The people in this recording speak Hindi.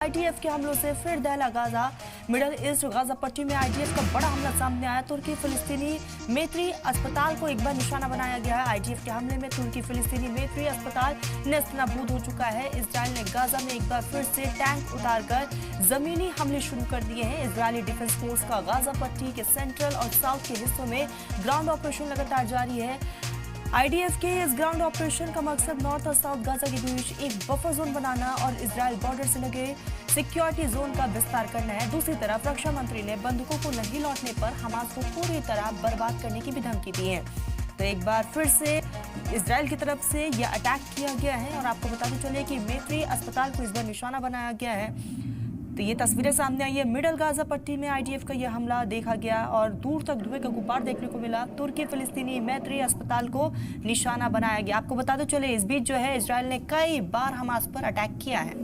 आईडीएफ के हमलों से फिर दहला गाजा। मिडल ईस्ट गाजा पट्टी में आईडीएफ का बड़ा हमला सामने आया। तुर्की फिलिस्तीनी मेत्री अस्पताल को एक बार निशाना बनाया गया है। आईडीएफ के हमले में तुर्की फिलिस्तीनी मेत्री अस्पताल नेस्तनाबूद हो चुका है। इजराइल ने गाजा में एक बार फिर से टैंक उतारकर जमीनी हमले शुरू कर दिए हैं। इजरायली डिफेंस फोर्स का गाजा पट्टी के सेंट्रल और साउथ के हिस्सों में ग्राउंड ऑपरेशन लगातार जारी है। आईडीएफ के इस ग्राउंड ऑपरेशन का मकसद नॉर्थ और साउथ गाजा के बीच एक बफर जोन बनाना और इजराइल बॉर्डर से लगे सिक्योरिटी जोन का विस्तार करना है। दूसरी तरफ रक्षा मंत्री ने बंदूकों को नहीं लौटने पर हमास को पूरी तरह बर्बाद करने की भी धमकी दी है। तो एक बार फिर से इजराइल की तरफ से यह अटैक किया गया है और आपको बताते चले कि मेत्री अस्पताल को इस बार निशाना बनाया गया है। तो ये तस्वीरें सामने आई है। मिडल गाजा पट्टी में आईडीएफ का यह हमला देखा गया और दूर तक धुएं का गुब्बार देखने को मिला। तुर्की फिलिस्तीनी मेत्री अस्पताल को निशाना बनाया गया। आपको बताते चले इस बीच जो है इजराइल ने कई बार हमास पर अटैक किया है।